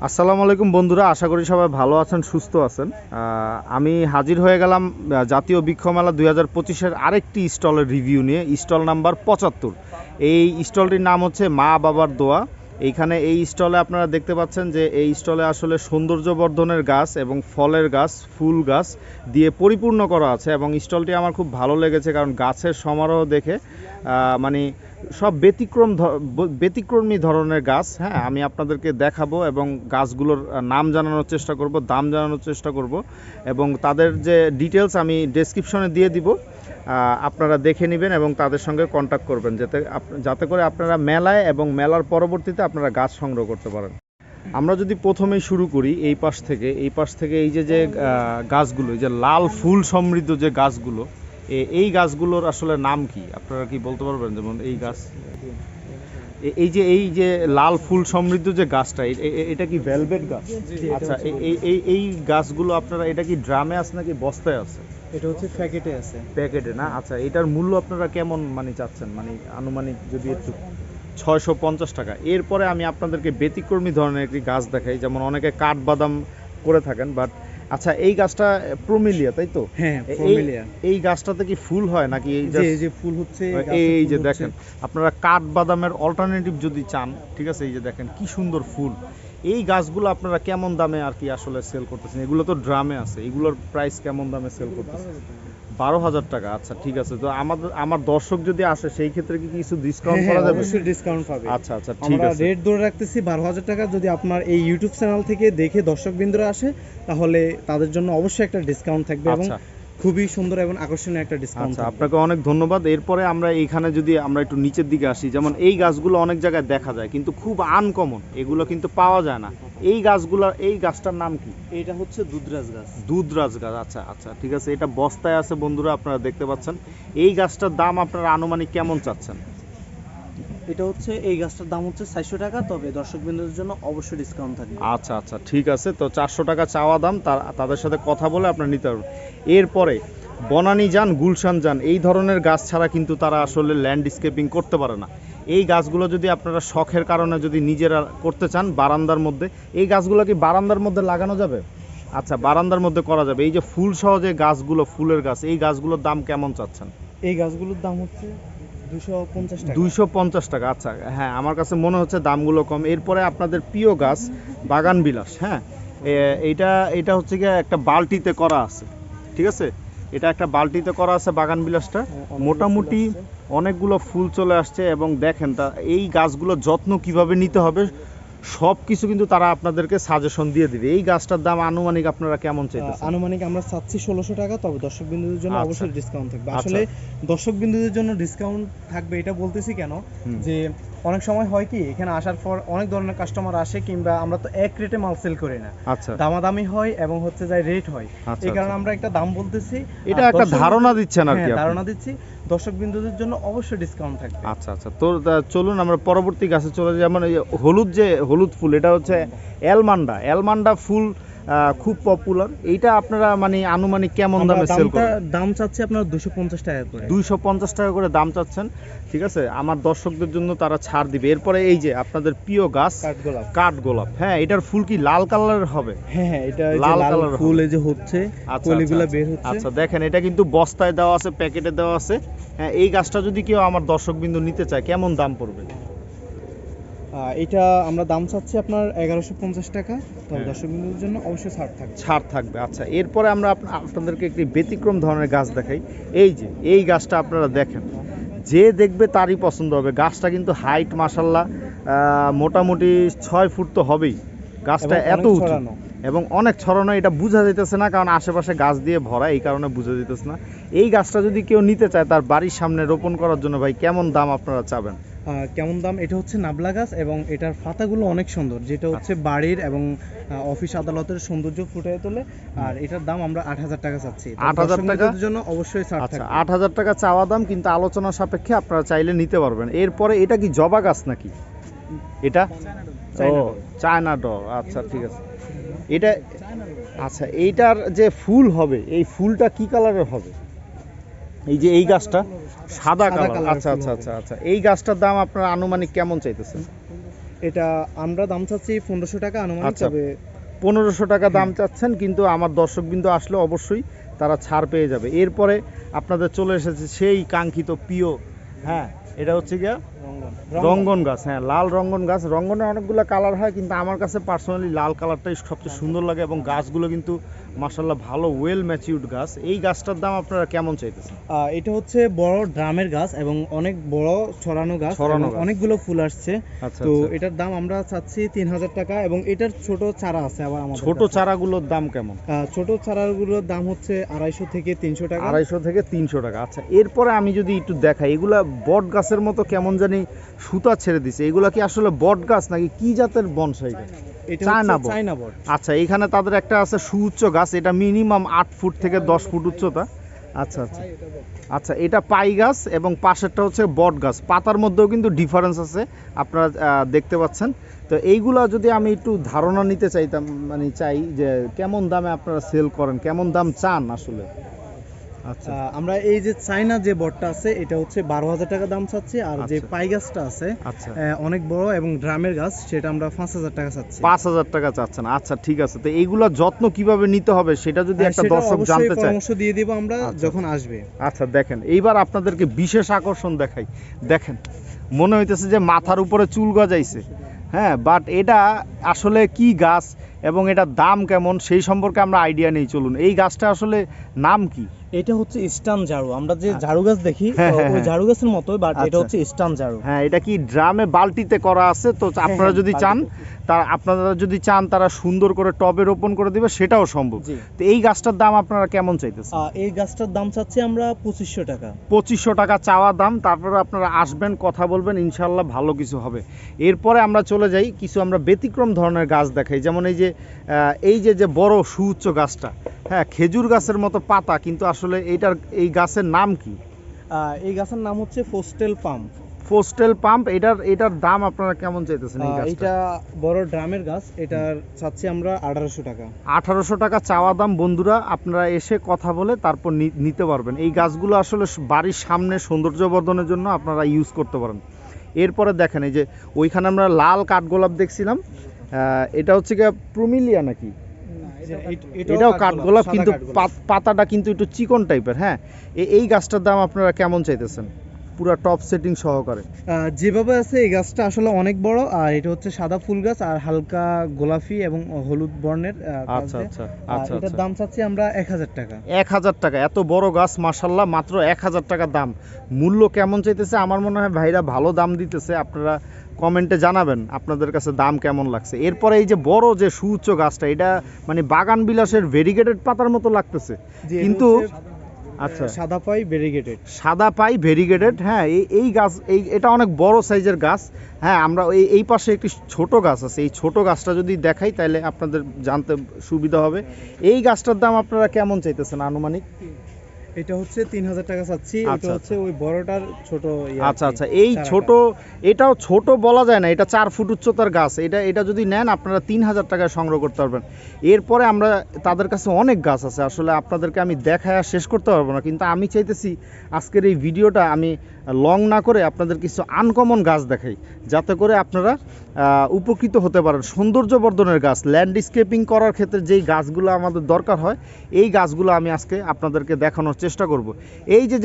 আসসালামু আলাইকুম বন্ধুরা, আশা করি সবাই ভালো আছেন, সুস্থ আছেন। আমি হাজির হয়ে গেলাম জাতীয় বৃক্ষ মেলা 2025-এর আরেকটি স্টলের রিভিউ নিয়ে। Stall number 75। এই স্টলটির নাম হচ্ছে মা বাবার দোয়া। এইখানে এই স্টলে আপনারা দেখতে পাচ্ছেন যে এই স্টলে আসলে সৌন্দর্য বর্ধনের গাছ এবং ফলের গাছ, ফুল গাছ দিয়ে পরিপূর্ণ করা আছে। এবং স্টলটি আমার খুব ভালো লেগেছে, কারণ গাছের সমারোহ দেখে মানে সব ব্যতিক্রমী ধরনের গাছ। হ্যাঁ, আমি আপনাদেরকে দেখাবো এবং গাছগুলোর নাম জানানোর চেষ্টা করব, দাম জানানোর চেষ্টা করব, এবং তাদের যে ডিটেলস আমি ডেসক্রিপশনে দিয়ে দিব। আপনারা দেখে নেবেন এবং তাদের সঙ্গে কন্ট্যাক্ট করবেন, যাতে করে আপনারা মেলায় এবং মেলার পরবর্তীতে আপনারা গাছ সংগ্রহ করতে পারেন। আমরা যদি প্রথমেই শুরু করি এই পাশ থেকে এই যে গাছগুলো, এই যে লাল ফুল সমৃদ্ধ যে গাছগুলো, এই গাছগুলোর আসলে নাম কি আপনারা কি বলতে পারবেন? যেমন এই গাছ, এই যে লাল ফুল সমৃদ্ধ যে গাছটা, এটা কি ভেলভেট গাছ? আচ্ছা, এই গাছগুলো আপনারা, এটা কি ড্রামে আছে নাকি বস্তায় আছে? এটা হচ্ছে প্যাকেটে আছে। প্যাকেটে না? আচ্ছা, এটার মূল্য আপনারা কেমন চাচ্ছেন? আনুমানিক যদি একটু 650 টাকা। এরপরে আমি আপনাদেরকে ব্যতিক্রমী ধরনের একটি গাছ দেখাই, যেমন অনেকে কাঠবাদাম করে থাকেন, বাট আচ্ছা, এই গাছটা প্রোমিলিয়া, তাই তো? হ্যাঁ, প্রোমিলিয়া। এই গাছটাতে কি ফুল হয় নাকি এই যে ফুল হচ্ছে? এই যে দেখেন, আপনারা কাঠবাদামের অল্টারনেটিভ যদি চান, ঠিক আছে, এই যে দেখেন কি সুন্দর ফুল। এই গাছগুলো আপনারা কেমন দামে আর কি আসলে সেল করতেছেন? এগুলো তো ড্রামে আছে, এগুলোর প্রাইস কেমন দামে সেল করতেছেন? 12,000 টাকা। আচ্ছা, ঠিক আছে। তো আমার দর্শক যদি আসে, সেই ক্ষেত্রে কি কিছু ডিসকাউন্ট করা যাবে? অবশ্যই ডিসকাউন্ট পাবে। আচ্ছা আচ্ছা, ঠিক আছে। রেট ধরে রাখতেছি 12,000 টাকা। যদি আপনার এই ইউটিউব চ্যানেল থেকে দেখে দর্শকবৃন্দরা আসে, তাহলে তাদের জন্য অবশ্যই একটা ডিসকাউন্ট থাকবে, এবং খুবই সুন্দর এবং আকর্ষণীয় একটা ডিসকাউন্ট। আচ্ছা, আপনাকে অনেক ধন্যবাদ। এরপরে আমরা এইখানে যদি আমরা একটু নিচের দিকে আসি, যেমন এই গাছগুলো অনেক জায়গায় দেখা যায় কিন্তু খুব আনকমন, এগুলো কিন্তু পাওয়া যায় না। এই গাছটার নাম কি? এটা হচ্ছে দুধরাজ গাছ। দুধরাজ গাছ। আচ্ছা আচ্ছা, ঠিক আছে। এটা বস্তায় আছে বন্ধুরা, আপনারা দেখতে পাচ্ছেন। এই গাছটার দাম আপনারা আনুমানিক কেমন চাচ্ছেন? এটা হচ্ছে, এই গাছটার দাম হচ্ছে 400 টাকা, তবে দর্শকবৃন্দদের জন্য অবশ্যই ডিসকাউন্ট থাকবে। আচ্ছা আচ্ছা, ঠিক আছে। তো 400 টাকা চাওয়া দাম, তাদের সাথে কথা বলে আপনারা নিতে পারবেন। এরপরে বনানী যান, গুলশান যান, এই ধরনের গাছ ছাড়া কিন্তু তারা আসলে ল্যান্ডস্কেপিং করতে পারে না। এই গাছগুলো যদি আপনারা শখের কারণে যদি নিজেরা করতে চান বারান্দার মধ্যে, এই গাছগুলো কি বারান্দার মধ্যে লাগানো যাবে? আচ্ছা, বারান্দার মধ্যে করা যাবে। এই যে ফুল সহ যে গাছগুলো, ফুলের গাছ, এই গাছগুলোর দাম কেমন চাচ্ছেন? এই গাছগুলোর দাম হচ্ছে 250 টাকা। 250 টাকা। আচ্ছা, হ্যাঁ, আমার কাছে মনে হচ্ছে দামগুলো কম। এরপরে আপনাদের প্রিয় গাছ বাগান বিলাস। হ্যাঁ, এটা হচ্ছে গিয়ে একটা বালতিতে করা আছে, ঠিক আছে। এটা একটা বালতিতে করা আছে বাগান বিলাসটা। মোটামুটি অনেকগুলো ফুল চলে আসছে, এবং দেখেন এই গাছগুলোর যত্ন কিভাবে নিতে হবে সব কিছু কিন্তু তারা আপনাদেরকে সাজেশন দিয়ে দিবে। এই গাছটার দাম আনুমানিক আপনারা কেমন চাইতেছেন? আনুমানিক আমরা চাচ্ছি 1600 টাকা, তবে দর্শকবৃন্দদের জন্য আচ্ছা, অবশ্যই ডিসকাউন্ট থাকবে। আচ্ছা। আসলে দর্শকবৃন্দদের জন্য ডিসকাউন্ট থাকবে এটা বলতেছি কেন, যে অনেক সময় হয় কি, এখানে আসার পর অনেক ধরনের কাস্টমার আসে, কিংবা আমরা তো এক রেটে মাল সেল করি না, আচ্ছা, দামাদামি হয় এবং হচ্ছে যায় রেট হয়। আচ্ছা, এই কারণে আচ্ছা। আমরা একটা দাম বলতেছি, এটা একটা ধারণা দিচ্ছেন আর কি হ্যাঁ, আপনি। ধারণা দিচ্ছি। দর্শকবৃন্দদের জন্য অবশ্যই ডিসকাউন্ট থাকবে। আচ্ছা আচ্ছা, তো চলুন আমরা পরবর্তী গাছে চলে যাই। যেমন এই হলুদ ফুল, এটা হচ্ছে অ্যালমান্ডা ফুল, খুব পপুলার। এইটা আপনারা আনুমানিক কেমন দামে সেল করেন? দাম চাচ্ছি আপনার 250 টাকা করে। 250 টাকা করে দাম চাচ্ছেন, ঠিক আছে। আমার দর্শকদের জন্য তারা ছাড় দিবে। এরপরে এই যে আপনাদের প্রিয় গাছ কাঠগোলাপ। হ্যাঁ, এটার ফুল কি লাল কালারের হবে? হ্যাঁ, এটা লাল লাল কালারের ফুল এই যে হচ্ছে, কলিগুলা বের হচ্ছে। আচ্ছা, দেখেন, এটা কিন্তু বস্তায় দেওয়া আছে, প্যাকেটে দেওয়া আছে। হ্যাঁ, এই গাছটা যদি কেউ আমার দর্শকবৃন্দ নিতে চায়, কেমন দাম পড়বে? এটা আমরা দাম চাচ্ছি আপনার 1150 টাকা, তবে দর্শকবৃন্দদের জন্য অবশ্যই ছাড় থাকবে। আচ্ছা, এরপরে আমরা আপনাদেরকে একটি ব্যতিক্রম ধরনের গাছ দেখাই। এই যে এই গাছটা আপনারা দেখেন, যে দেখবে তারই পছন্দ হবে। গাছটা কিন্তু হাইট মাশাল্লাহ মোটামুটি 6 ফুট তো হবেই। গাছটা এত উঁচু এবং অনেক ছড়ানো, এটা বোঝা যাইতেছে না, কারণ আশেপাশে গাছ দিয়ে ভরা, এই কারণে বোঝা যাইতেছে না। এই গাছটা যদি কেউ নিতে চায় তার বাড়ির সামনে রোপণ করার জন্য, ভাই কেমন দাম আপনারা চাবেন? কেমন দাম? এটা হচ্ছে নাবলা গাছ, এবং এটার পাতাগুলো অনেক সুন্দর, যেটা হচ্ছে বাড়ির এবং অফিস আদালতের সৌন্দর্য ফুটিয়ে তোলে। আর এটার দাম আমরা 8000 টাকা চাচ্ছি। 8000 টাকার জন্য অবশ্যই ছাড় থাকবে। 8000 টাকা চাওয়া দাম, কিন্তু আলোচনা সাপেক্ষে আপনারা চাইলে নিতে পারবেন। এরপরে এটা কি জবা গাছ নাকি? এটা চায়না ডল। আচ্ছা, ঠিক আছে। এটা আচ্ছা, এইটার যে ফুল হবে, এই ফুলটা কি কালারের হবে? এই যে এই গাছটা সাদা কালার। আচ্ছা আচ্ছা আচ্ছা আচ্ছা, এই গাছটার দাম আপনারা আনুমানিক কেমন চাইতেছেন? এটা আমরা দাম চাচ্ছি 1500 টাকা আনুমানিক। আচ্ছা। তবে 1500 টাকা দাম চাচ্ছেন, কিন্তু আমার দর্শকবৃন্দ আসলে অবশ্যই তারা ছাড় পেয়ে যাবে। এরপরে আপনাদের চলে এসেছে সেই কাঙ্ক্ষিত প্রিয়, হ্যাঁ এটা হচ্ছে গিয়া রঙ্গন গাছ। হ্যাঁ, লাল রঙ্গন গাছ। রঙ্গনের অনেকগুলো কালার হয়, কিন্তু আমার কাছে পার্সোনালি লাল কালারটাই সবচেয়ে সুন্দর লাগে, এবং গাছগুলো কিন্তু মাশাআল্লাহ ভালো ওয়েল ম্যাচিউরড গাছ। এই গাছটার দাম আপনারা কেমন চাইতেছেন? এটা হচ্ছে বড় ড্রামের গাছ এবং অনেক বড় ছড়ানো গাছ, ছড়ানো এবং গাছ। অনেকগুলো ফুল আসছে। আচ্ছা, তো আচ্ছা। এটার দাম আমরা চাচ্ছি 3000 টাকা, এবং এটার ছোট চারা আছে আবার আমাদের ছোট কাছে। চারাগুলোর দাম কেমন? ছোট চারাগুলোর দাম হচ্ছে 250 থেকে 300 টাকা। 250 থেকে 300 টাকা। আচ্ছা, এরপরে আমি যদি একটু দেখাই, এগুলা বট গাছের মতো কেমন জানি সুতা ছেড়ে দিছে। এগুলা কি আসলে বট গাছ নাকি কি জাতের বনসাই গাছ? এটা চায়না হচ্ছে বট। চায়না বট। আচ্ছা, এখানে তাদের একটা আছে সুউচ্চ গাছ, এটা মিনিমাম 8 ফুট থেকে 10 ফুট উচ্চতা। আচ্ছা আচ্ছা আচ্ছা, এটা পাই গাছ এবং পাশেরটা হচ্ছে বট গাছ। পাতার মধ্যেও কিন্তু ডিফারেন্স আছে, আপনারা দেখতে পাচ্ছেন। তো এইগুলা যদি আমি একটু ধারণা নিতে চাইতাম, মানে চাই যে কেমন দামে আপনারা সেল করেন, কেমন দাম চান আসলে। আচ্ছা আমরা এই যে চায়না যে বটটা আছে এটা হচ্ছে 12000 টাকা দাম চাচ্ছি, আর যে আচ্ছা। পাই গাছটা আছে আচ্ছা, অনেক বড় এবং ড্রামের গাছ, সেটা আমরা 5000 টাকা চাচ্ছি। 5000 টাকা চাচ্ছেন। আচ্ছা ঠিক আছে, তো এইগুলা যত্ন কিভাবে নিতে হবে সেটা যদি একটা সেটা দর্শক অবশ্যই জানতে চায়। পরামর্শ দিয়ে দিব আমরা আচ্ছা, যখন আসবে। আচ্ছা দেখেন, এইবার আপনাদেরকে বিশেষ আকর্ষণ দেখাই। দেখেন, মনে হইতেছে যে মাথার উপরে চুল গজাইছে। হ্যাঁ, বাট এটা আসলে কি গাছ এবং এটার দাম কেমন সেই সম্পর্কে আমরা আইডিয়া নেই। চলুন, এই গাছটা আসলে নাম কি? এটা হচ্ছে স্টান ঝাড়ু। আমরা যে ঝাড়ু গাছ দেখি হ্যাঁ, হ্যাঁ, ওই হ্যাঁ। ঝাড়ু গাছের মতোই, বাট এটা আচ্ছা। হচ্ছে স্টান ঝাড়ু। হ্যাঁ, এটা কি ড্রামে বালতিতে করা আছে? তো আপনারা হ্যাঁ, যদি চান, আপনারা যদি চান তারা সুন্দর করে টবে রোপণ করে দিবে, সেটাও সম্ভব। জি। তো এই গাছটার দাম আপনারা কেমন চাইতেছেন? এই গাছটার দাম চাচ্ছি আমরা 2500 টাকা। 2500 টাকা চাওয়া দাম। তারপরে আপনারা আসবেন, কথা বলবেন, ইনশাল্লাহ ভালো কিছু হবে। এরপরে আমরা চলে যাই কিছু আমরা ব্যতিক্রম ধরনের গাছ দেখাই। যেমন এই যে বড় সুউচ্চ গাছটা, হ্যাঁ খেজুর গাছের মতো পাতা, কিন্তু আসলে এই গাছের নাম কি? এই গাছের নাম হচ্ছে ফোস্টেল পাম্প। ফোস্টেল পাম্প। এটার দাম আপনারা কেমন চাইতেছেন এই গাছটা? এটা বড় ড্রামের গাছ, এটার চাচ্ছি আমরা 1800 টাকা। 1800 টাকা চাওয়া দাম। বন্ধুরা, আপনারা এসে কথা বলে তারপর নিতে পারবেন। এই গাছগুলো আসলে বাড়ির সামনে সৌন্দর্য বর্ধনের জন্য আপনারা ইউজ করতে পারেন। এরপরে দেখেন, এই যে ওইখানে আমরা লাল কাঠগোলাপ দেখছিলাম, এটা হচ্ছে গিয়ে প্রুমিলিয়া নাকি? এটাও কাঠগোলাপ, কিন্তু পাতাটা কিন্তু একটু চিকন টাইপের। হ্যাঁ, এই গাছটার দাম আপনারা কেমন চাইতেছেন পুরা টপ সেটিং সহকারে? যেভাবে আছে এই গাছটা আসলে অনেক বড়, আর এটা হচ্ছে সাদা ফুল গাছ আর হালকা গোলাপি এবং হলুদ বর্ণের গাছ। আচ্ছা আচ্ছা আর আচ্ছা এটার আচ্ছা। দাম চাচ্ছি আমরা 1000 টাকা। 1000 টাকা? এত বড় গাছ, মাশাল্লাহ, মাত্র 1000 টাকা দাম। মূল্য কেমন চাইতেছে? আমার মনে হয় ভাইরা ভালো দাম দিতেছে। আপনারা কমেন্টে জানাবেন আপনাদের কাছে দাম কেমন লাগছে। এরপরে এই যে বড় যে সুউচ্চ গাছটা, এটা মানে বাগান বিলাসের ভেরিগেটেড পাতার মতো লাগতেছে, কিন্তু আচ্ছা সাদা পাই ভেরিগেটেড। সাদা পাই ভেরিগেটেড। হ্যাঁ, এই গাছ এটা অনেক বড় সাইজের গাছ। হ্যাঁ, আমরা এই পাশে একটি ছোট গাছ আছে, এই ছোট গাছটা যদি দেখাই তাহলে আপনাদের জানতে সুবিধা হবে। এই গাছটার দাম আপনারা কেমন চাইতেছেন আনুমানিক? এটা হচ্ছে 3000 টাকা চাচ্ছি। আচ্ছা, এটা হচ্ছে ওই বড়টার ছোট আচ্ছা আচ্ছা, এই ছোট, এটাও ছোট বলা যায় না, এটা 4 ফুট উচ্চতার গাছ। এটা যদি নেন আপনারা 3000 টাকায় সংগ্রহ করতে পারবেন। এরপরে আমরা তাদের কাছে অনেক গাছ আছে, আসলে আপনাদেরকে আমি দেখায় আর শেষ করতে পারবো না, কিন্তু আমি চাইতেছি আজকের এই ভিডিওটা আমি লং না করে আপনাদের কিছু আনকমন গাছ দেখাই, যাতে করে আপনারা উপকৃত হতে পারেন। সৌন্দর্য বর্ধনের গাছ, ল্যান্ডস্কেপিং করার ক্ষেত্রে যেই গাছগুলো আমাদের দরকার হয়, এই গাছগুলো আমি আজকে আপনাদেরকে দেখানোর চেষ্টা করব। এই যে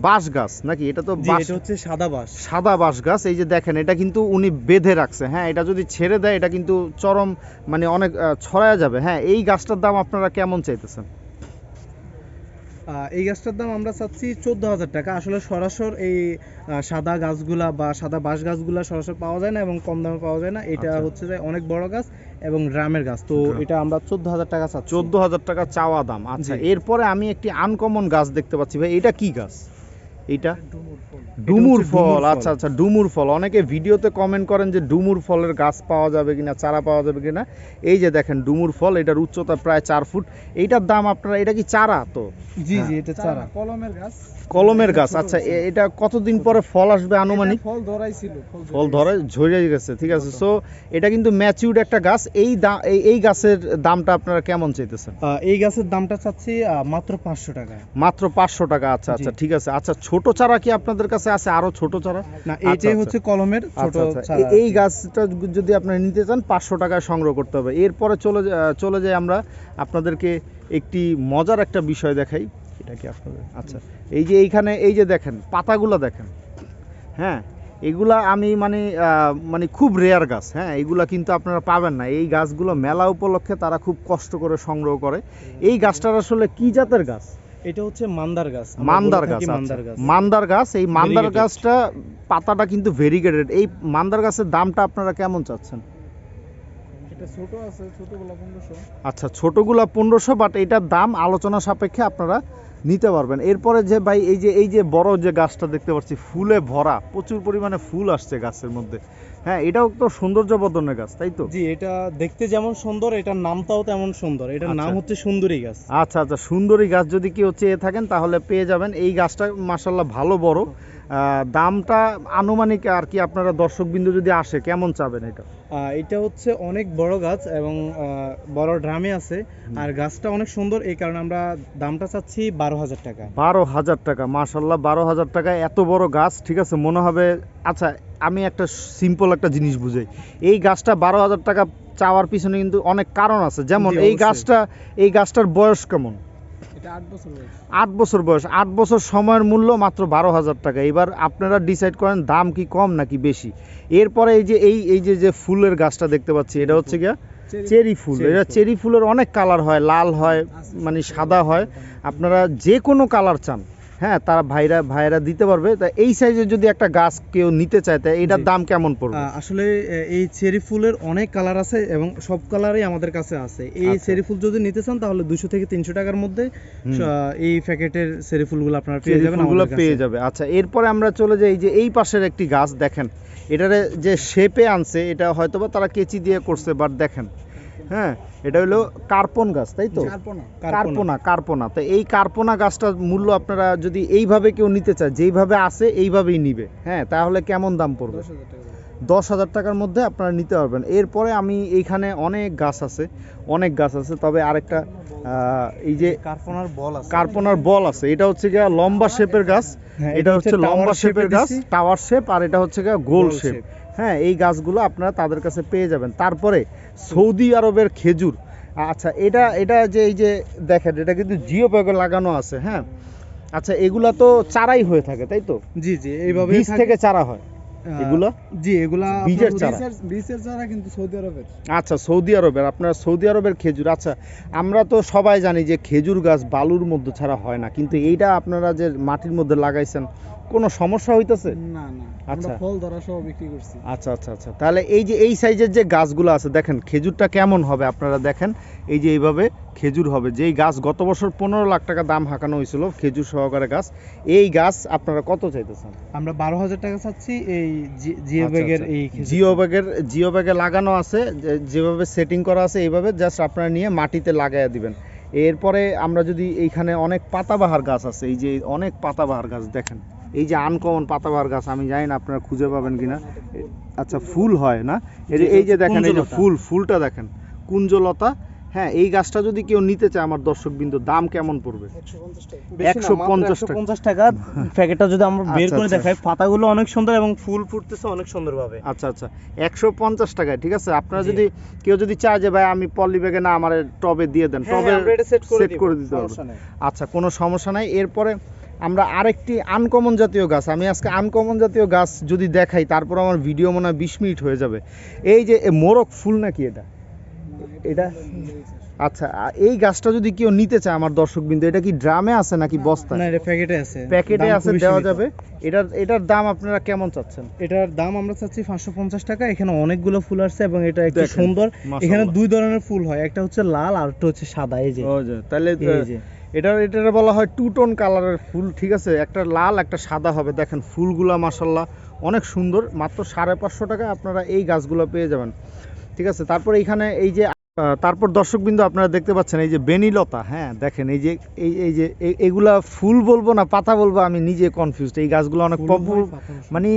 বাঁশ গাছ নাকি? এটা তো বাঁশ, এটা হচ্ছে সাদা বাঁশ। সাদা বাঁশ গাছ। এই যে দেখেন, এটা কিন্তু উনি বেঁধে রাখছে। হ্যাঁ, এটা যদি ছেড়ে দেয় এটা কিন্তু চরম মানে অনেক ছড়ায়া যাবে। হ্যাঁ, এই গাছটার দাম আপনারা কেমন চাইতেছেন? এই গাছটার দাম আমরা চাচ্ছি 14000 টাকা। আসলে সরাসরি এই সাদা গাছগুলা বা সাদা বাঁশ গাছগুলা সরাসরি পাওয়া যায় না এবং কম দামে পাওয়া যায় না। এটা আচ্ছা। হচ্ছে যে অনেক বড় গাছ এবং ড্রামের গাছ, তো এটা আমরা 14000 টাকা চাচ্ছি। 14000 টাকা চাওয়া দাম। আচ্ছা, এরপরে আমি একটি আনকমন গাছ দেখতে পাচ্ছি ভাই, এটা কি গাছ? এটা ডুমুর ফল। আচ্ছা আচ্ছা, ডুমুর ফল। অনেকে ভিডিওতে কমেন্ট করেন যে ডুমুর ফলের গাছ পাওয়া যাবে কিনা, চারা পাওয়া যাবে কিনা। এই যে দেখেন ডুমুর ফল, এটার উচ্চতা প্রায় 4 ফুট। এইটার দাম আপনারা, এটা কি চারা? তো জি জি, এটা চারা কলমের গাছ। কলমের গাছ। আচ্ছা, এটা কতদিন পরে ফল আসবে আনুমানিক? ফল ধরাইছিল, ফল ধরে ঝরে গেছে, ঠিক আছে। সো এটা কিন্তু ম্যাচিউরড একটা গাছ। এই গাছের দামটা আপনারা কেমন চাইতেছেন? এই গাছের দামটা চাচ্ছি মাত্র 500 টাকা। মাত্র 500 টাকা। আচ্ছা আচ্ছা, ঠিক আছে। আচ্ছা, ছোট চারা কি আপনাদের কাছে আছে আরো ছোট চারা? না, আচ্ছা, এইটাই আচ্ছা। হচ্ছে কলমের ছোট আচ্ছা, আচ্ছা। চারা। এই গাছটা যদি আপনারা নিতে চান 500 টাকায় সংগ্রহ করতে হবে। এরপরে চলে যাই আমরা আপনাদেরকে একটি মজার একটা বিষয় দেখাই। এটা কি আপনাদের? আচ্ছা, এই যে এইখানে এই যে দেখেন পাতাগুলো দেখেন, হ্যাঁ এগুলা আমি মানে খুব রেয়ার গাছ, হ্যাঁ এগুলা কিন্তু আপনারা পাবেন না। এই গাছগুলো মেলা উপলক্ষে তারা খুব কষ্ট করে সংগ্রহ করে। এই গাছটার আসলে কি জাতের গাছ? এটা হচ্ছে মান্দার গাছ। আমরা মান্দার বলে গাছ, থাকি আচ্ছা। মান্দার গাছ। মান্দার গাছ, এই মান্দার Variegated। গাছটা পাতাটা কিন্তু ভেরিগেটেড। এই মান্দার গাছের দামটা আপনারা কেমন চাচ্ছেন? এটা ছোট আছে, ছোটগুলো 1500। আচ্ছা, ছোটগুলা 1500, বাট এটার দাম আলোচনা সাপেক্ষে আপনারা নিতে পারবেন। এরপরে যে ভাই এই যে বড় যে গাছটা দেখতে পাচ্ছি ফুলে ভরা, প্রচুর পরিমাণে ফুল আসছে গাছের মধ্যে, হ্যাঁ এটাও তো সৌন্দর্য বর্ধনের গাছ, তাই তো? জি, এটা দেখতে যেমন সুন্দর, এটার নামটাও তেমন সুন্দর। এটার নাম আচ্ছা। হচ্ছে সুন্দরী গাছ। আচ্ছা আচ্ছা, সুন্দরী গাছ যদি কেউ চেয়ে থাকেন তাহলে পেয়ে যাবেন। এই গাছটা মাশাল্লাহ ভালো বড়। দামটা আনুমানিক আর কি আপনারা দর্শকবৃন্দ যদি আসে কেমন চাবেন এটা? এটা হচ্ছে অনেক বড় গাছ এবং বড় ড্রামে আছে। আর গাছটা অনেক সুন্দর, এই কারণে আমরা দামটা চাচ্ছি 12,000 টাকা। 12,000 টাকা, মাশাল্লাহ 12,000 টাকায় এত বড় গাছ, ঠিক আছে মনে হবে। আচ্ছা, আমি একটা সিম্পল একটা জিনিস বুঝাই। এই গাছটা 12,000 টাকা চাওয়ার পিছনে কিন্তু অনেক কারণ আছে। যেমন জি, এই অবশ্যই। এই গাছটার বয়স কেমন? এটা 8 বছর বয়স। 8 বছর বয়স। 8 বছর সময়ের মূল্য মাত্র 12,000 টাকা। এবার আপনারা ডিসাইড করেন দাম কি কম নাকি বেশি। এরপরে এই যে ফুলের গাছটা দেখতে পাচ্ছি, এটা হচ্ছে গিয়া চেরি ফুল। এটা চেরি ফুলের অনেক কালার হয়, লাল হয়, মানে সাদা হয়। আপনারা যে কোনো কালার চান, হ্যাঁ তারা ভাইরা দিতে পারবে। তা এই সাইজের যদি একটা গাছ কেউ নিতে চায় তা এটার জি। দাম কেমন পড়বে? আসলে এই চেরি ফুলের অনেক কালার আছে এবং সব কালারই আমাদের কাছে আছে। এই আচ্ছা। চেরি ফুল যদি নিতে চান তাহলে 200 থেকে 300 টাকার মধ্যে হুম। এই প্যাকেটের চেরি ফুলগুলো আপনারা পেয়ে চেরি যাবেন ফুলগুলো আমাদের পেয়ে কাছে। যাবে। আচ্ছা, এরপরে আমরা চলে যাই যে এই পাশের একটি গাছ দেখেন। এটারে যে শেপে আনছে এটা হয়তোবা তারা কেচি দিয়ে করছে, বাট দেখেন, হ্যাঁ এটা হলো কার্পন গাছ, তাই তো? কার্পনা। তো এই কার্পনা গাছটার মূল্য আপনারা যদি এইভাবে কেউ নিতে চায়, যেইভাবে আছে এইভাবেই নিবে, হ্যাঁ তাহলে কেমন দাম পড়বে? 10,000 টাকার মধ্যে আপনারা নিতে পারবেন। এরপরে আমি এইখানে অনেক গাছ আছে, তবে আরেকটা এই যে কার্পনার বল আছে। এটা হচ্ছে গিয়া লম্বা শেপের গাছ। হ্যাঁ, এটা হচ্ছে লম্বা শেপের গাছ, দিছি। টাওয়ার শেপ, আর এটা হচ্ছে গিয়া গোল গোল শেপ। shape। হ্যাঁ, এই গাছগুলো আপনারা তাদের কাছে পেয়ে যাবেন। তারপরে সৌদি আরবের খেজুর। আচ্ছা, এটা যে এই যে দেখেন, এটা কিন্তু জিও ব্যাগে লাগানো আছে, হ্যাঁ। আচ্ছা, এগুলা তো চারাই হয়ে থাকে, তাই তো? জি এইভাবে বীজ থেকে চারা হয় এগুলা? জি, এগুলা বীজের চারা? বীজের চারা কিন্তু সৌদি আরবের। আচ্ছা, সৌদি আরবের, আপনার সৌদি আরবের খেজুর। আচ্ছা, আমরা তো সবাই জানি যে খেজুর গাছ বালুর মধ্যে ছাড়া হয় না, কিন্তু এইটা আপনারা যে মাটির মধ্যে লাগাইছেন কোনো সমস্যা হইতেছে? না আচ্ছা। আমরা ফল ধরা সহ বিক্রি করছি। আচ্ছা, তাহলে এই যে এই সাইজের যে গাছগুলো আছে দেখেন খেজুরটা কেমন হবে আপনারা দেখেন। এই যে এইভাবে খেজুর হবে। যেই গাছ গত বছর 15 লাখ টাকা দাম হাঁকানো হয়েছিল খেজুর সহকারে গাছ, এই গাছ আপনারা কত চাইতেছেন? আমরা 12,000 টাকা চাচ্ছি। এই জিও ব্যাগের এই জিও ব্যাগে লাগানো আছে, যেভাবে সেটিং করা আছে এইভাবে জাস্ট আপনারা নিয়ে মাটিতে লাগাইয়া দিবেন। এরপরে আমরা যদি এইখানে অনেক পাতাবাহার গাছ আছে, এই যে অনেক পাতাবাহার গাছ দেখেন, এই যে আনকমন পাতাবাহার গাছ, আমি জানি না আপনারা খুঁজে পাবেন কিনা। আচ্ছা, ফুল হয় না? এই যে দেখেন, এই যে ফুলটা দেখেন, কুঞ্জলতা। হ্যাঁ, এই গাছটা যদি কেউ নিতে চায় আমার দর্শকবৃন্দ, দাম কেমন পড়বে? 150 টাকা। প্যাকেটটা যদি আমরা বের করে আচ্ছা। দেখাই, পাতাগুলো অনেক সুন্দর এবং ফুল ফুটতেছে অনেক সুন্দরভাবে। আচ্ছা, 150 টাকায়, ঠিক আছে। আপনারা যদি কেউ চায় যে ভাই আমি পলি ব্যাগে না, আমার টবে দিয়ে দেন, টবে সেট করে দিতে পারবো। আচ্ছা, কোনো সমস্যা নাই। এরপরে আমরা আরেকটি আনকমন জাতীয় গাছ, আমি আজকে আনকমন জাতীয় গাছ যদি দেখাই তারপর আমার ভিডিও মনে হয় 20 মিনিট হয়ে যাবে। এই যে মোরগ ফুল নাকি এটা? আচ্ছা, এই গাছটা যদি কেউ নিতে চায় আমার দর্শকবৃন্দ, এটা কি ড্রামে আছে নাকি বস্তায়? না, এটা প্যাকেটে আছে। প্যাকেটে দাম আছে, খুবই দেওয়া সীমিত। যাবে। এটার দাম আপনারা কেমন চাচ্ছেন? এটার দাম আমরা চাচ্ছি 550 টাকা। এখানে অনেকগুলো ফুল আসছে এবং এটা একটু দেখেন, সুন্দর। মাশাআল্লাহ। এখানে দুই ধরনের ফুল হয়, একটা হচ্ছে লাল আর একটা হচ্ছে সাদা। এই যে তাহলে এই যে এটা বলা হয় টু টোন কালারের ফুল, ঠিক আছে। একটা লাল একটা সাদা হবে। দেখেন ফুলগুলা মাশাআল্লাহ অনেক সুন্দর। মাত্র 550 টাকায় আপনারা এই গাছগুলো পেয়ে যাবেন, ঠিক আছে। তারপরে এখানে এই যে তারপর দর্শকবৃন্দ আপনারা দেখতে পাচ্ছেন এই যে বেনিলতা, হ্যাঁ দেখেন এই যে এগুলা ফুল বলবো না পাতা বলবো, আমি নিজে কনফিউজড। এই গাছগুলো অনেক পপুলার, মানে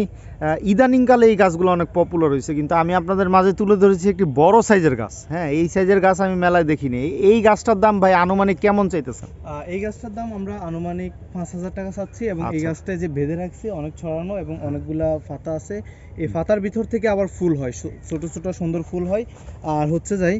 ইদানিংকালে এই গাছগুলো অনেক পপুলার হয়েছে, কিন্তু আমি আপনাদের মাঝে তুলে ধরেছি একটি বড় সাইজের গাছ। হ্যাঁ, এই সাইজের গাছ আমি মেলায় দেখিনি। এই গাছটার দাম ভাই আনুমানিক কেমন চাইতেছেন? এই গাছটার দাম আমরা আনুমানিক 5,000 টাকা চাচ্ছি, এবং এই আচ্ছা। গাছটা যে বেঁধে রাখছি অনেক ছড়ানো এবং অনেকগুলা পাতা আছে। এই পাতার ভিতর থেকে আবার ফুল হয়, ছোট ছোট সুন্দর ফুল হয়। আর হচ্ছে যাই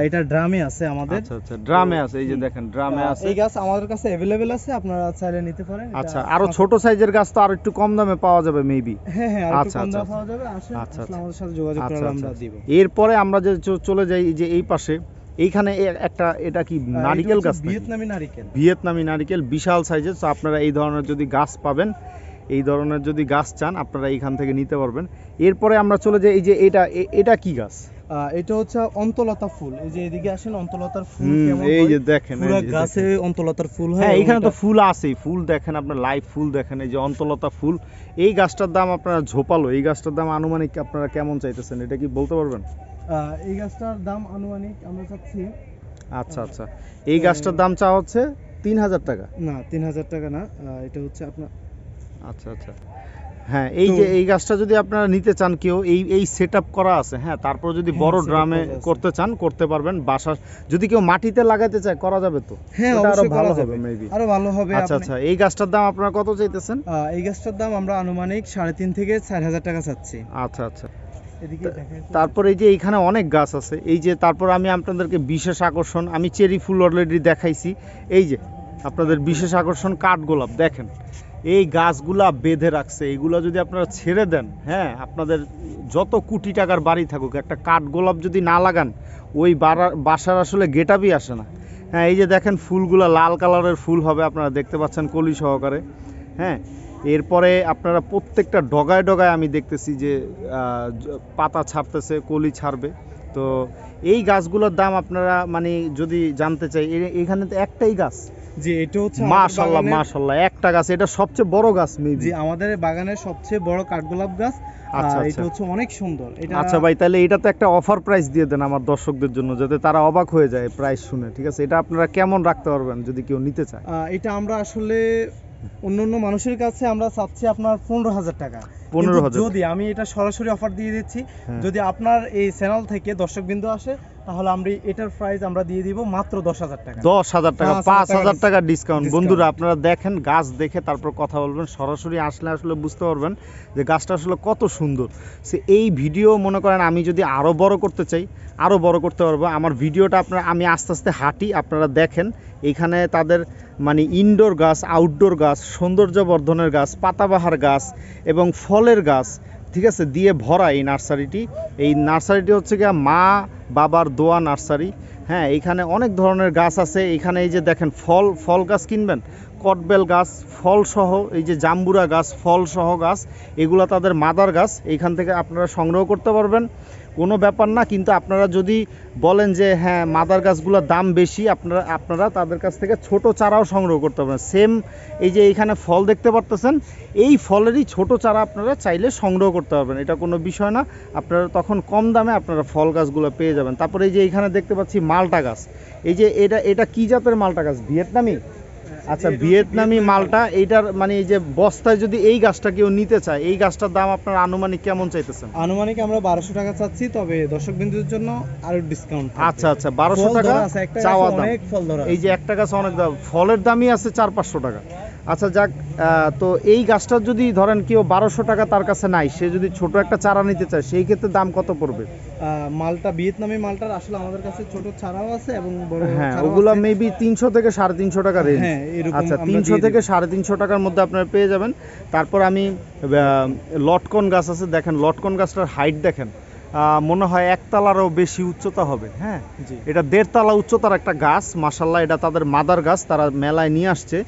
এটা ড্রামে আছে আমাদের। আচ্ছা আচ্ছা, ড্রামে আছে, এই যে দেখেন ড্রামে আছে। এই গাছ আমাদের কাছে অ্যাভেলেবেল আছে, আপনারা চাইলে নিতে পারেন। আচ্ছা, আরো ছোট সাইজের গাছ তো আর একটু কম দামে পাওয়া যাবে মেবি। হ্যাঁ হ্যাঁ, আর একটু আচ্ছা, কম আচ্ছা, দামে পাওয়া যাবে। আসেন, আচ্ছা, আসলে আমাদের সাথে যোগাযোগ আচ্ছা করলে আচ্ছা। আমরা দিব। এরপরে আমরা যে চলে যাই যে এই পাশে, এইখানে একটা, এটা কি নারিকেল গাছ নাকি? ভিয়েতনামি নারিকেল। ভিয়েতনামি নারিকেল, বিশাল সাইজের। তো আপনারা এই ধরনের যদি গাছ পাবেন, এই ধরনের যদি গাছ চান আপনারা এইখান থেকে নিতে পারবেন। এরপরে আমরা চলে যাই এই যে এটা কি গাছ? এটা হচ্ছে অন্তলতা ফুল। এই যে এদিকে আসেন, অন্তলতার ফুল হুম, কেমন এই হয়। যে দেখেন পুরো এই যে গাছে দেখেন। অন্তলতার ফুল হয়। হ্যাঁ, এবং এখানে তো এটা- ফুল আছেই, ফুল দেখেন আপনার, লাইভ ফুল দেখেন, এই যে অন্তলতা ফুল। এই গাছটার দাম আপনারা ঝোপালো, এই গাছটার দাম আনুমানিক আপনারা কেমন চাইতেছেন, এটা কি বলতে পারবেন? এই গাছটার দাম আনুমানিক আমরা চাচ্ছি, আচ্ছা আচ্ছা, এই গাছটার দাম চা হচ্ছে 3,000 টাকা। না 3,000 টাকা না, এটা হচ্ছে আপনার। আচ্ছা আচ্ছা, হ্যাঁ এই যে এই গাছটা যদি আপনারা নিতে চান কেউ, এই সেটআপ করা আছে। হ্যাঁ, তারপর যদি হ্যাঁ, বড় setup ড্রামে করা আছে। করতে চান করতে পারবেন। বাসা যদি কেউ মাটিতে লাগাতে চায় করা যাবে তো? হ্যাঁ, ওটা আরো অবশ্যই ভালো করা হবে যাবে, মেবি। আরো ভালো হবে। আচ্ছা আচ্ছা, এই গাছটার দাম আপনারা কত চাইতেছেন? এই গাছটার দাম আমরা আনুমানিক 3.5 থেকে 4,000 টাকা চাচ্ছি। আচ্ছা আচ্ছা, এদিকে দেখেন। তারপর এই যে এইখানে অনেক গাছ আছে। এই যে তারপর আমি আপনাদেরকে বিশেষ আকর্ষণ, আমি চেরি ফুল অলরেডি দেখাইছি। এই যে আপনাদের বিশেষ আকর্ষণ কাঠগোলাপ দেখেন, এই গাছগুলা বেঁধে রাখছে। এইগুলা যদি আপনারা ছেড়ে দেন, হ্যাঁ আপনাদের যত কোটি টাকার বাড়ি থাকুক, একটা কাঠগোলাপ যদি না লাগান ওই বাসার আসলে গেটআপই আসে না। হ্যাঁ, এই যে দেখেন ফুলগুলা লাল কালারের ফুল হবে, আপনারা দেখতে পাচ্ছেন কলি সহকারে। হ্যাঁ, এরপরে আপনারা প্রত্যেকটা ডগায় ডগায় আমি দেখতেছি যে পাতা ছাড়তেছে, কলি ছাড়বে। তো এই গাছগুলোর দাম আপনারা মানে যদি জানতে চাই, এখানে তো একটাই গাছ। জি, এটা হচ্ছে আমাদের মাশাআল্লাহ বাগানের- মাশাআল্লাহ, একটা গাছ, এটা সবচেয়ে বড় গাছ মেবি। জি, আমাদের বাগানের সবচেয়ে বড় কাঠগোলাপ গাছ। আচ্ছা এটা আচ্ছা হচ্ছে অনেক সুন্দর। এটা আচ্ছা ভাই, তাহলে এটা তো একটা অফার প্রাইস দিয়ে দেন আমার দর্শকদের জন্য, যাতে তারা অবাক হয়ে যায় প্রাইস শুনে। ঠিক আছে, এটা আপনারা কেমন রাখতে পারবেন যদি কেউ নিতে চায়? এটা আমরা আসলে অন্য মানুষের কাছে আমরা চাচ্ছি আপনার 15,000 টাকা। 15,000 কিন্তু যদি আমি এটা সরাসরি অফার দিয়ে দিচ্ছি, হ্যাঁ। যদি আপনার এই চ্যানেল থেকে দর্শকবৃন্দ আসে, তাহলে আমরা এটার প্রাইস আমরা দিয়ে দিব মাত্র 10,000 টাকা। 10,000 টাকা, 5,000 5,000 টাকা ডিসকাউন্ট। discount। বন্ধুরা আপনারা দেখেন, গাছ দেখে তারপর কথা বলবেন। সরাসরি আসলে আসলে বুঝতে পারবেন যে গাছটা আসলে কত সুন্দর। সে এই ভিডিও মনে করেন আমি যদি আরও বড় করতে চাই, আরও বড় করতে পারবো। আমার ভিডিওটা আমি আস্তে আস্তে হাঁটি, আপনারা দেখেন এইখানে তাদের মানে ইনডোর গাছ, আউটডোর গাছ, সৌন্দর্য বর্ধনের গাছ, পাতাবাহার গাছ এবং ফলের গাছ, ঠিক আছে, দিয়ে ভরা এই নার্সারিটি। এই নার্সারিটি হচ্ছে গিয়ে মা বাবার দোয়া নার্সারি। হ্যাঁ, এইখানে অনেক ধরনের গাছ আছে। এখানে এই যে দেখেন ফল গাছ কিনবেন, কটবেল গাছ ফল সহ, এই যে জাম্বুরা গাছ ফল সহ গাছ, এগুলো তাদের মাদার গাছ। এইখান থেকে আপনারা সংগ্রহ করতে পারবেন, কোনো ব্যাপার না। কিন্তু আপনারা যদি বলেন যে হ্যাঁ মাদার গাছগুলোর দাম বেশি, আপনারা তাদের কাছ থেকে ছোট চারাও সংগ্রহ করতে পারবেন। সেম এই যে এইখানে ফল দেখতে পারতেছেন, এই ফলেরই ছোট চারা আপনারা চাইলে সংগ্রহ করতে পারবেন, এটা কোনো বিষয় না। আপনারা তখন কম দামে আপনারা ফল গাছগুলো পেয়ে যাবেন। তারপরে এই যে এইখানে দেখতে পাচ্ছি মালটা গাছ। এই যে এটা কি জাতের মালটা গাছ? ভিয়েতনামি? আচ্ছা, ভিয়েতনামি মালটা। এইটার মানে এই যে বস্তায় যদি এই গাছটা কেউ নিতে চায়, এই গাছটার দাম আপনার আনুমানিক কেমন চাইতেছেন? আনুমানিক আমরা 1200 টাকা চাচ্ছি, তবে দর্শকবৃন্দদের জন্য আরো ডিসকাউন্ট। আচ্ছা আচ্ছা, 1200 টাকা চাওয়া দাম। অনেক ফল ধরা এই যে একটা গাছ অনেক দাম, ফলের দামই আছে 400-500 টাকা। আচ্ছা যাক, তো এই গাছটার যদি ধরেন কেউ 1200 টাকা তার কাছে নাই, সে যদি ছোট একটা চারা নিতে চায়, সেই ক্ষেত্রে দাম কত পড়বে? মালটা, ভিয়েতনামি মালটার আসলে আমাদের কাছে ছোট চারাও আছে এবং বড় হ্যাঁ, চারাও ওগুলা আছে। মেবি 300 থেকে 350 টাকা রেঞ্জ। হ্যাঁ, এরকম আচ্ছা, আমরা 300 দিয়ে থেকে দিব। 350 টাকার মধ্যে আপনারা পেয়ে যাবেন। তারপর আমি লটকন গাছ আছে, দেখেন লটকন গাছটার হাইট দেখেন, মনে হয় একতলারও বেশি উচ্চতা হবে। হ্যাঁ, জি। এটা 1.5 তলা উচ্চতার একটা গাছ। মাশাআল্লাহ, এটা তাদের মাদার গাছ, তারা মেলায় নিয়ে আসছে।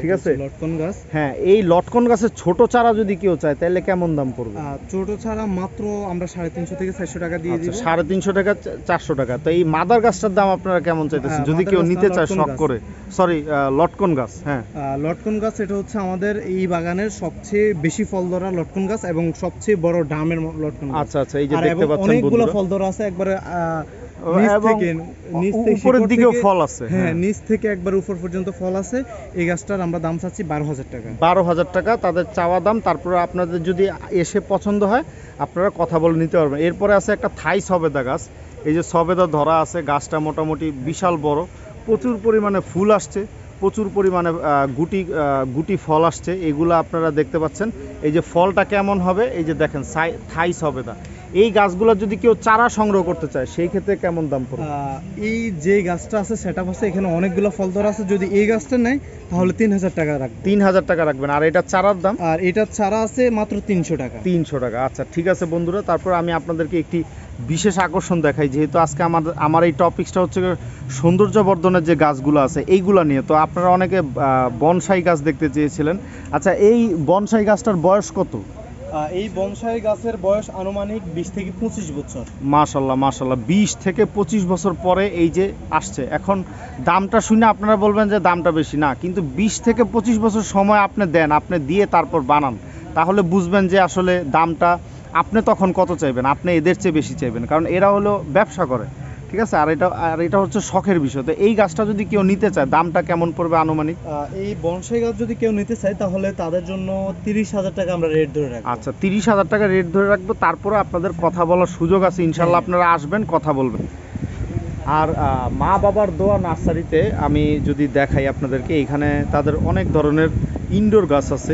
ঠিক আছে, লটকন গাছ। হ্যাঁ, এই লটকন গাছের ছোট চারা যদি কেউ চায় তাহলে কেমন দাম পড়বে? ছোট চারা মাত্র আমরা 350 থেকে 400 টাকা দিয়ে আচ্ছা, দিব। 350 টাকা 400 টাকা। তো এই মাদার গাছটার দাম আপনারা কেমন চাইতেছেন যদি মাদার কেউ গাছটা নিতে চায় লটকন শখ গাছ। করে? সরি, লটকন গাছ। হ্যাঁ, লটকন গাছ এটা হচ্ছে আমাদের এই বাগানের সবচেয়ে বেশি ফল ধরা লটকন গাছ এবং সবচেয়ে বড় ডামের লটকন গাছ। আচ্ছা আচ্ছা, এই যে আর দেখতে এবং পাচ্ছেন অনেকগুলো বন্ধুরা। ফল ধরা আছে, একবারে নিচ এবং থেকে উপরের শিকড় দিকেও থেকে- ফল আছে। হ্যাঁ, নিচ থেকে একবার উপর পর্যন্ত ফল আছে। এই গাছটার আমরা দাম চাচ্ছি 12,000 টাকা। 12,000 টাকা তাদের চাওয়া দাম। তারপরে আপনাদের যদি এসে পছন্দ হয় আপনারা কথা বলে নিতে পারবেন। এরপরে আছে একটা থাই সবেদা গাছ। এই যে সবেদা ধরা আছে, গাছটা মোটামুটি বিশাল বড়, প্রচুর পরিমাণে ফুল আসছে, প্রচুর পরিমাণে গুটি ফল আসছে। এগুলো আপনারা দেখতে পাচ্ছেন। এই যে ফলটা কেমন হবে, এই যে দেখেন থাই সবেদা। এই গাছগুলো যদি কেউ চারা সংগ্রহ করতে চায় সেই ক্ষেত্রে কেমন দাম পড়বে? এই যে গাছটা আছে সেটা আছে, এখানে অনেকগুলো ফল ধরা আছে। যদি এই গাছটা নেয় তাহলে 3,000 টাকা রাখবে। 3,000 টাকা রাখবেন। আর এটা চারার দাম আর এটা ছাড়া আছে মাত্র 300 টাকা। 300 টাকা। আচ্ছা ঠিক আছে বন্ধুরা, তারপর আমি আপনাদেরকে একটি বিশেষ আকর্ষণ দেখাই। যেহেতু আজকে আমার এই টপিকসটা হচ্ছে সৌন্দর্য বর্ধনের যে গাছগুলো আছে এইগুলো নিয়ে, তো আপনারা অনেকে বনসাই গাছ দেখতে চেয়েছিলেন। আচ্ছা, এই বনসাই গাছটার বয়স কত? এই বনসাই গাছের বয়স আনুমানিক 20 থেকে 25 বছর। মাশাল্লাহ মাশাল্লাহ, 20 থেকে 25 বছর পরে এই যে আসছে। এখন দামটা শুনে আপনারা বলবেন যে দামটা বেশি না, কিন্তু 20 থেকে 25 বছর সময় আপনি দেন, আপনি দিয়ে তারপর বানান, তাহলে বুঝবেন যে আসলে দামটা আপনি তখন কত চাইবেন। আপনি এদের চেয়ে বেশি চাইবেন, কারণ এরা হলো ব্যবসা করে, ঠিক আছে। আর এটা হচ্ছে শখের বিষয়। তো এই গাছটা যদি কেউ নিতে চায় দামটা কেমন পড়বে আনুমানিক? এই বনসাই গাছ যদি কেউ নিতে চায় তাহলে তাদের জন্য 30,000 টাকা আমরা রেট ধরে রাখবো। আচ্ছা, 30,000 টাকা রেট ধরে রাখবো। তারপরে আপনাদের কথা বলার সুযোগ আছে, ইনশাল্লাহ আপনারা আসবেন, কথা বলবেন। আর মা বাবার দোয়া নার্সারিতে আমি যদি দেখাই আপনাদেরকে, এখানে তাদের অনেক ধরনের ইনডোর গাছ আছে,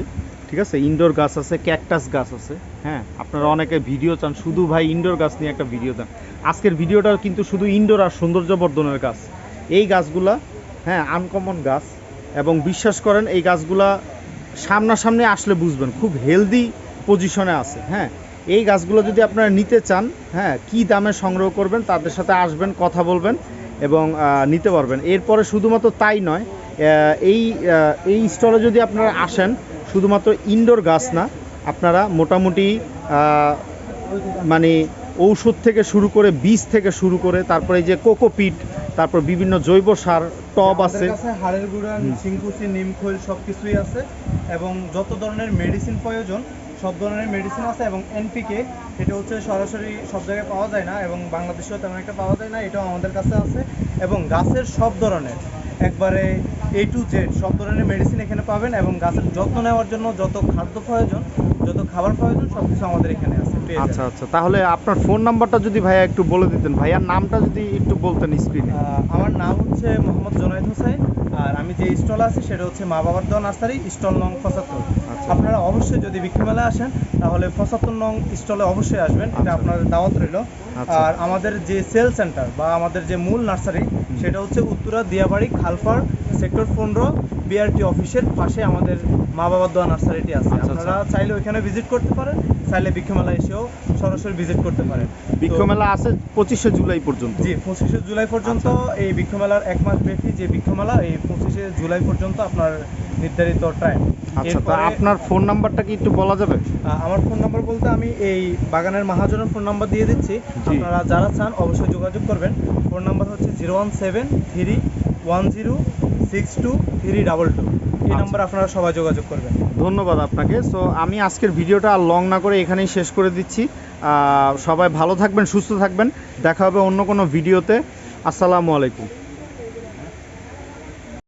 ঠিক আছে। ইনডোর গাছ আছে, ক্যাকটাস গাছ আছে। হ্যাঁ, আপনারা অনেকে ভিডিও চান শুধু ভাই ইনডোর গাছ নিয়ে একটা ভিডিও দেন। আজকের ভিডিওটা কিন্তু শুধু ইনডোর আর সৌন্দর্য বর্ধনের গাছ। এই গাছগুলা হ্যাঁ আনকমন গাছ, এবং বিশ্বাস করেন এই গাছগুলা সামনাসামনি আসলে বুঝবেন খুব হেলদি পজিশনে আছে। হ্যাঁ, এই গাছগুলো যদি আপনারা নিতে চান, হ্যাঁ, কি দামে সংগ্রহ করবেন তাদের সাথে আসবেন, কথা বলবেন এবং নিতে পারবেন। এরপরে শুধুমাত্র তাই নয়, এই স্টলে যদি আপনারা আসেন, শুধুমাত্র ইনডোর গাছ না, আপনারা মোটামুটি মানে ঔষধ থেকে শুরু করে, বীজ থেকে শুরু করে, তারপরে এই যে কোকোপিট, তারপর বিভিন্ন জৈব সার টব আছে, হাড়ের গুঁড়া, সিংকুচি, নিমখৈল সবকিছুই আছে। এবং যত ধরনের মেডিসিন প্রয়োজন সব ধরনের মেডিসিন আছে। এবং এনপিকে, এটা হচ্ছে সরাসরি সব জায়গায় পাওয়া যায় না এবং বাংলাদেশেও তেমন একটা পাওয়া যায় না, এটাও আমাদের কাছে আছে। এবং গাছের সব ধরনের একবারে A to Z সব ধরনের মেডিসিন এখানে পাবেন। এবং গাছের যত্ন নেওয়ার জন্য যত খাদ্য প্রয়োজন, যত খাবার প্রয়োজন সব কিছু আমাদের এখানে আছে। আচ্ছা আচ্ছা, তাহলে আপনার ফোন নাম্বারটা যদি ভাইয়া একটু বলে দিতেন, ভাইয়ার নামটা যদি একটু বলতেন স্ক্রিনে। আমার নাম হচ্ছে মোহাম্মদ জোনায়েদ হোসেন, আর আমি যে স্টল আছি সেটা হচ্ছে মা বাবার দোয়া নার্সারি, স্টল নং 75। আচ্ছা। আপনারা অবশ্যই যদি বৃক্ষ মেলায় আসেন তাহলে 75 নং স্টলে অবশ্যই আসবেন, এটা আচ্ছা। আপনাদের দাওয়াত রইল। আচ্ছা। আর আমাদের যে সেল সেন্টার বা আমাদের যে মূল নার্সারি সেটা হচ্ছে উত্তরা দিয়াবাড়ি খালপাড় সেক্টর 15 বিআরটি অফিসের পাশে আমাদের মা বাবার দোয়া নার্সারিটি আছে। আচ্ছা, আপনারা চাইলে ওইখানে ভিজিট করতে পারেন, চাইলে বৃক্ষ মেলায় এসেও সরাসরি ভিজিট করতে পারেন। বৃক্ষ মেলা আছে 25শে জুলাই পর্যন্ত। জি, 25শে জুলাই পর্যন্ত এই বৃক্ষ মেলার 1 মাস ব্যাপী যে বৃক্ষ মেলা, এই 25শে জুলাই পর্যন্ত আপনার নির্ধারিত টাইম। আচ্ছা, তা আপনার ফোন নাম্বারটা কি একটু বলা যাবে? আমার ফোন নাম্বার বলতে আমি এই বাগানের মহাজনের ফোন নাম্বার দিয়ে দিচ্ছি। আপনারা যারা চান অবশ্যই যোগাযোগ করবেন। ফোন নাম্বার হচ্ছে 01731626232। এই নাম্বার আপনারা সবাই যোগাযোগ করবেন। ধন্যবাদ আপনাকে। সো আমি আজকের ভিডিওটা আর লং না করে এখানেই শেষ করে দিচ্ছি। সবাই ভালো থাকবেন, সুস্থ থাকবেন, দেখা হবে অন্য কোনো ভিডিওতে। আসসালামু আলাইকুম।